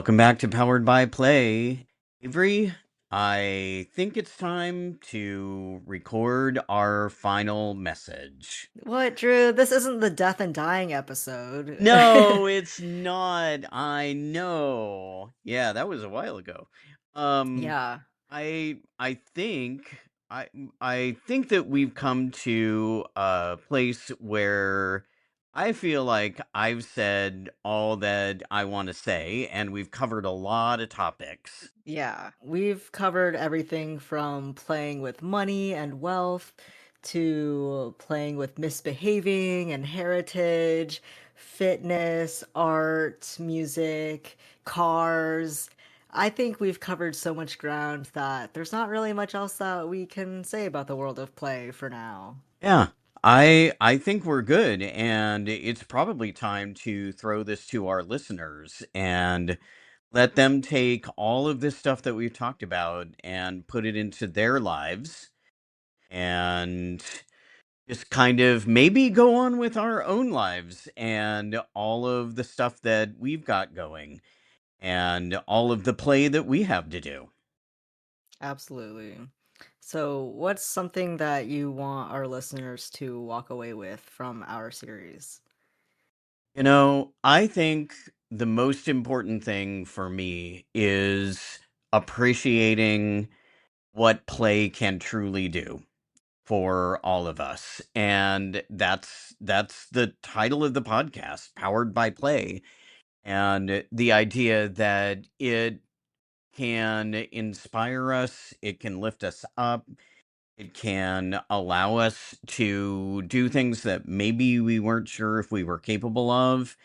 Welcome back to Powered by Play. Avery, I think it's time to record our final message. What, Drew? This isn't the death and dying episode. No, it's not. I know. Yeah, that was a while ago. Um Yeah, I think I think that we've come to a place where I feel like I've said all that I want to say, and we've covered a lot of topics. yeah. We've covered everything from playing with money and wealth to playing with misbehaving and heritage, fitness, art, music, cars. I think we've covered so much ground that there's not really much else that we can say about the world of play for now. Yeah. I think we're good, and it's probably time to throw this to our listeners and let them take all of this stuff that we've talked about and put it into their lives and just kind of maybe go on with our own lives and all of the stuff that we've got going and all of the play that we have to do. Absolutely. So, what's something that you want our listeners to walk away with from our series? I think the most important thing for me is appreciating what play can truly do for all of us. And that's the title of the podcast, Powered by Play. And the idea that it can inspire us, it can lift us up, it can allow us to do things that maybe we weren't sure if we were capable of.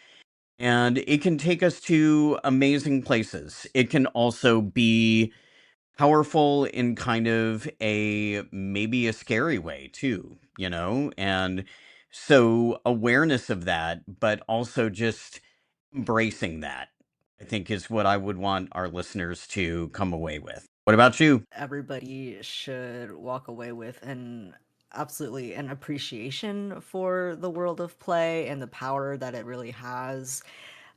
And it can take us to amazing places. It can also be powerful in kind of a maybe a scary way too. And so awareness of that, but also just embracing that, I think is what I would want our listeners to come away with. What about you? Everybody should walk away with absolutely an appreciation for the world of play and the power that it really has.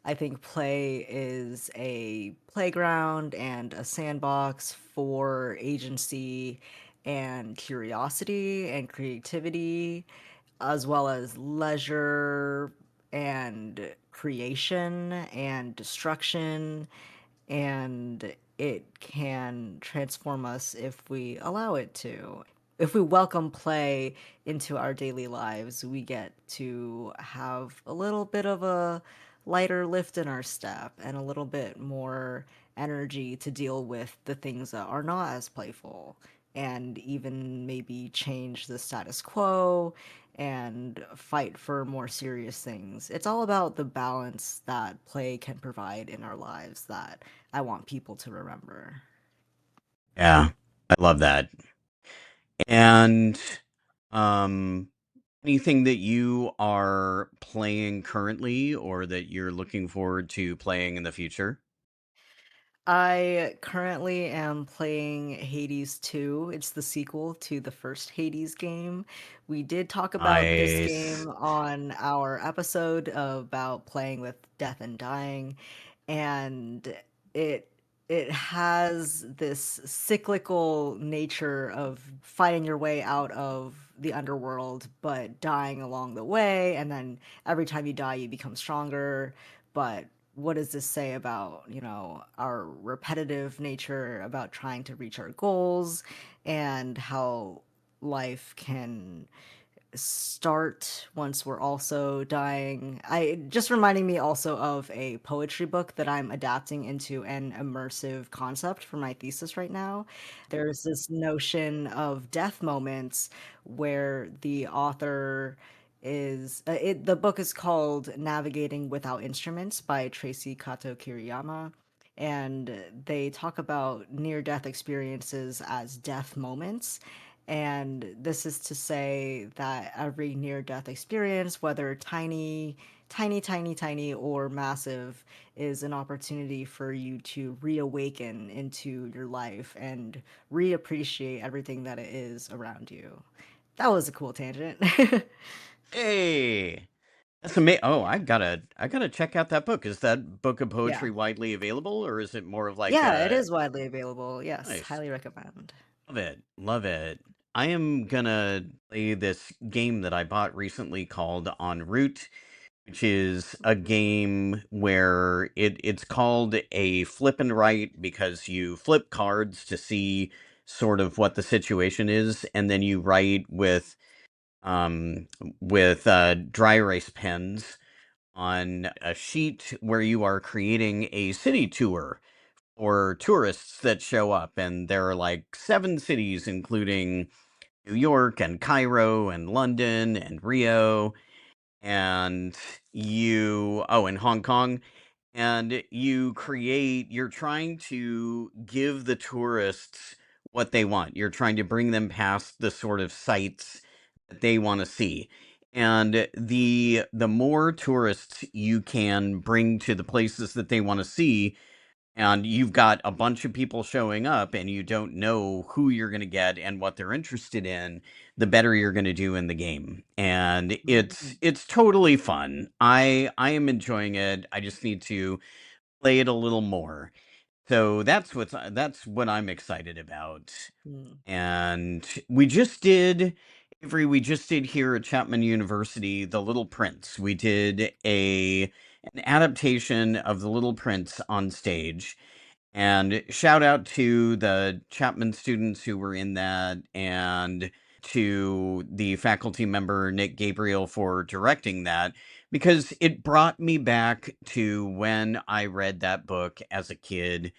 I think play is a playground and a sandbox for agency and curiosity and creativity, as well as leisure and creation and destruction, and it can transform us if we allow it to. If we welcome play into our daily lives, we get to have a little bit of a lighter lift in our step and a little bit more energy to deal with the things that are not as playful, and even maybe change the status quo and fight for more serious things. It's all about the balance that play can provide in our lives that I want people to remember. Yeah, I love that. And um anything that you are playing currently or that you're looking forward to playing in the future? I currently am playing Hades 2. It's the sequel to the first Hades game. We did talk about this Nice. game on our episode about playing with death and dying, and it it has this cyclical nature of fighting your way out of the underworld but dying along the way, and then every time you die you become stronger. But what does this say about, our repetitive nature, about trying to reach our goals, and how life can start once we're also dying? I just reminding me also of a poetry book that I'm adapting into an immersive concept for my thesis right now. There's this notion of death moments where the author the book is called Navigating Without Instruments by Tracy Kato Kiriyama, and they talk about near death experiences as death moments. And this is to say that every near death experience, whether tiny, tiny, tiny, tiny, or massive, is an opportunity for you to reawaken into your life and reappreciate everything that it is around you. That was a cool tangent. Hey. That's amazing. Oh, I gotta check out that book. Is that book of Yeah. poetry widely available, or is it more of like Yeah, it a is widely available. Yes, nice? highly recommend. Love it. Love it. I am gonna play this game that I bought recently called En route, which is a game where it's called a flip and write because you flip cards to see sort of what the situation is, and then you write um with dry erase pens on a sheet where you are creating a city tour for tourists that show up, and there are like 7 cities, including New York and Cairo and London and Rio and and Hong Kong. And you're trying to give the tourists what they want. You're trying to bring them past the sort of sites that they want to see. And the more tourists you can bring to the places that they want to see, and you've got a bunch of people showing up and you don't know who you're going to get and what they're interested in, the better you're going to do in the game. And it's Mm, it's totally fun. I am enjoying it. I just need to play it a little more. So that's what I'm excited about. mm. And we just did here at Chapman University The Little Prince. We did a an adaptation of The Little Prince on stage, and shout out to the Chapman students who were in that, and to the faculty member, Nick Gabriel, for directing that, because it brought me back to when I read that book as a kid.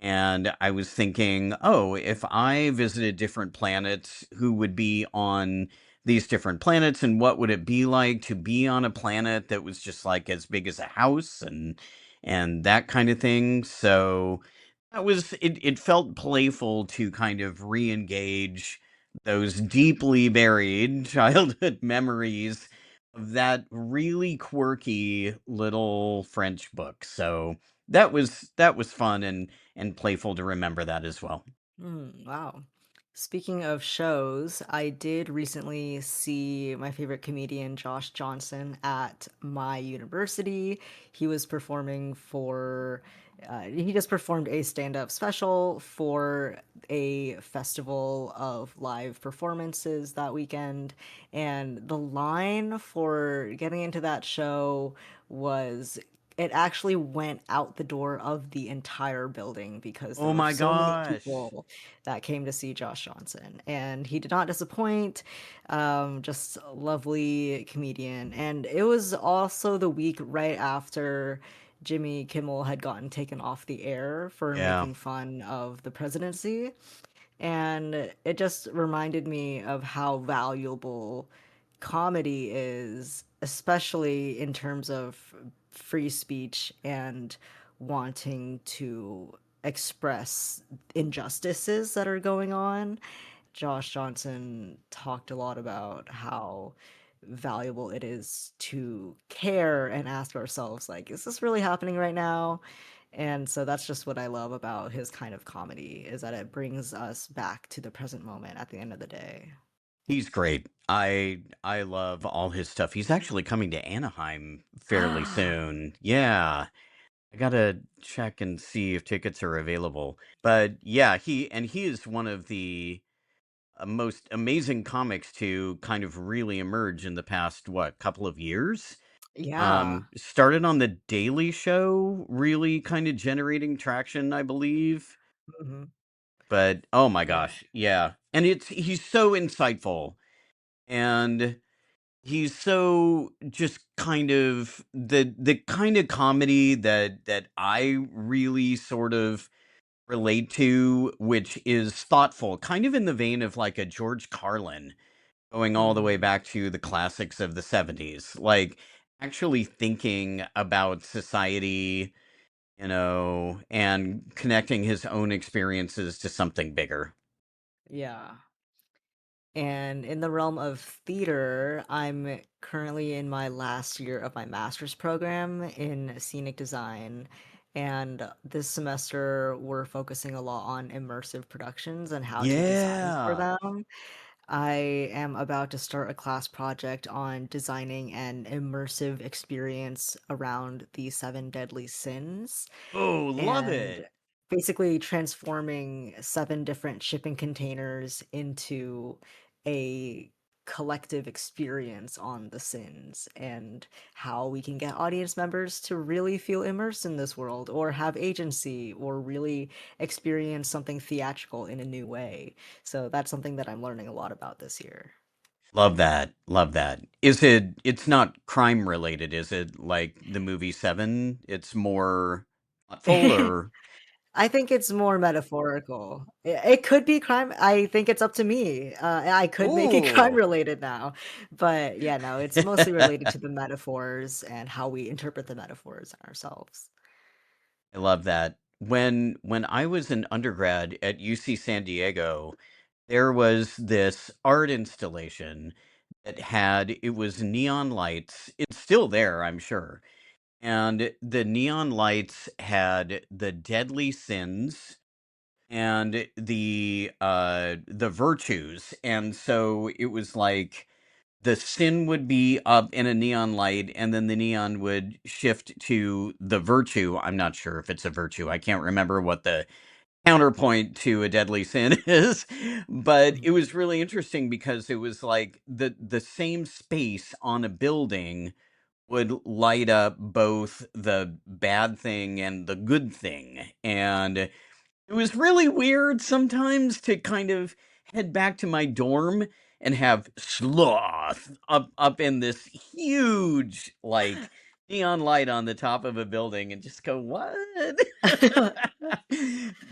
And I was thinking, oh, if I visited different planets, who would be on these different planets, and what would it be like to be on a planet that was just like as big as a house, and that kind of thing. So it felt playful to kind of re-engage those deeply buried childhood memories of that really quirky little French book. So that was fun and playful to remember that as well. Wow. Speaking of shows, I did recently see my favorite comedian, Josh Johnson, at my university. He was performing he just performed a stand up special for a festival of live performances that weekend. And the line for getting into that show was it actually went out the door of the entire building because there Oh were my so many gosh. people that came to see Josh Johnson, and he did not disappoint. Just a lovely comedian, and it was also the week right after Jimmy Kimmel had gotten taken off the air for Yeah. making fun of the presidency. And it just reminded me of how valuable comedy is, especially in terms of free speech and wanting to express injustices that are going on. Josh Johnson talked a lot about how valuable it is to care and ask ourselves, like, is this really happening right now? And so that's just what I love about his kind of comedy is that it brings us back to the present moment at the end of the day. He's great. I love all his stuff. He's actually coming to Anaheim fairly soon. Yeah. I gotta check and see if tickets are available. But yeah, he is one of the most amazing comics to kind of really emerge in the past couple of years. Yeah. Started on the Daily Show, really kind of generating traction, I believe. Mhm. But oh my Yeah. gosh, yeah. And he's so insightful, and he's so just kind of the kind of comedy that I really sort of relate to, which is thoughtful, kind of in the vein of like a George Carlin, going all the way Mhm. back to the classics of the 70s, like actually thinking about society, and connecting his own experiences to something bigger. Yeah. And in the realm of theater, I'm currently in my last year of my master's program in scenic design. And this semester, we're focusing a lot on immersive productions and how to design for Yeah. them. I am about to start a class project on designing an immersive experience around the seven deadly sins Oh, love and it. basically transforming seven different shipping containers into a collective experience on the sins and how we can get audience members to really feel immersed in this world or have agency or really experience something theatrical in a new way. So that's something that I'm learning a lot about this year. Love that. Love that. It's not crime related, is it? Like the movie Seven? It's more thoughtful or I think it's more metaphorical. It could be crime. I think it's up to me. I could make it crime ooh. related now, but yeah, no, it's mostly related to the metaphors and how we interpret the metaphors ourselves. I love that. When I was an undergrad at UC San Diego, there was this art installation that had it was neon lights. It's still there, I'm sure. And the neon lights had the deadly sins and the virtues. And so it was like the sin would be up in a neon light and then the neon would shift to the virtue. I'm not sure if it's a virtue. I can't remember what the counterpoint to a deadly sin is, but it was really interesting because it was like the same space on a building would light up both the bad thing and the good thing. And it was really weird sometimes to kind of head back to my dorm and have sloth up in this huge like neon light on the top of a building and just go what.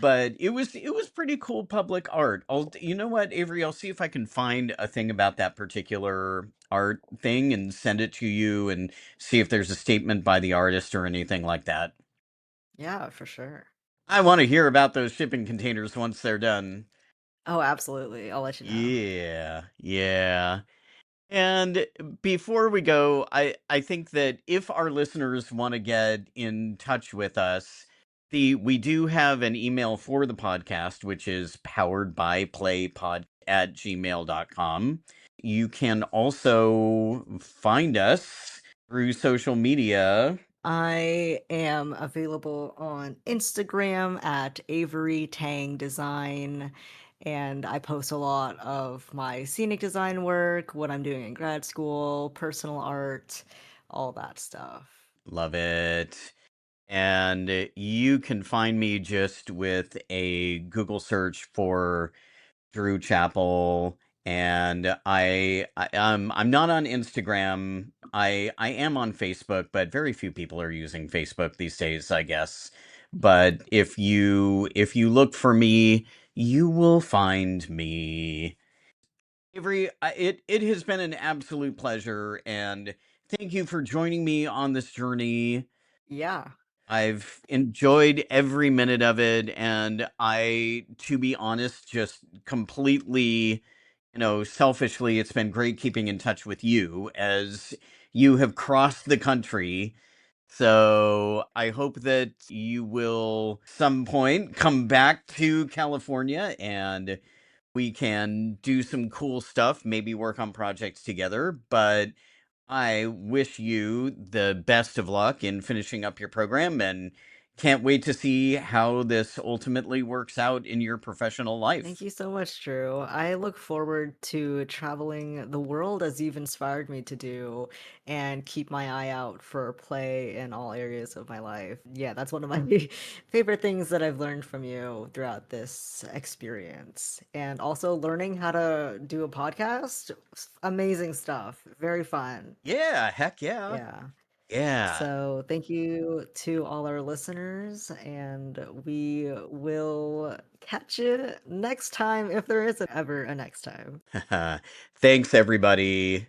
But it was pretty cool public art. You know what, Avery, I'll see if I can find a thing about that particular art thing and send it to you and see if there's a statement by the artist or anything like that. Yeah, for sure. I want to hear about those shipping containers once they're done. Oh, absolutely. I'll let you know. Yeah, yeah. And before we go, I think that if our listeners want to get in touch with us, we do have an email for the podcast, which is poweredbyplaypod@gmail.com. You can also find us through social media. I am available on Instagram at Avery Tang Design, and I post a lot of my scenic design work, what I'm doing in grad school, personal art, all that stuff. Love it. And you can find me just with a Google search for Drew Chapel. And I'm not on Instagram. I am on Facebook, but very few people are using Facebook these days, I guess. But if you look for me, you will find me. Avery, it has been an absolute pleasure, and thank you for joining me on this journey. Yeah. I've enjoyed every minute of it, and to be honest, just completely, selfishly, it's been great keeping in touch with you as you have crossed the country. So I hope that you will some point come back to California and we can do some cool stuff, maybe work on projects together. But I wish you the best of luck in finishing up your program and can't wait to see how this ultimately works out in your professional Thank life. you so much, Drew. I look forward to traveling the world as you've inspired me to do and keep my eye out for play in all areas of my life. Yeah, that's one of my favorite things that I've learned from you throughout this experience. And also learning how to do a podcast, amazing stuff. Very fun. Yeah, heck yeah. Yeah. Yeah. So, thank you to all our listeners, and we will catch you next time if there is ever a next time. Thanks, everybody.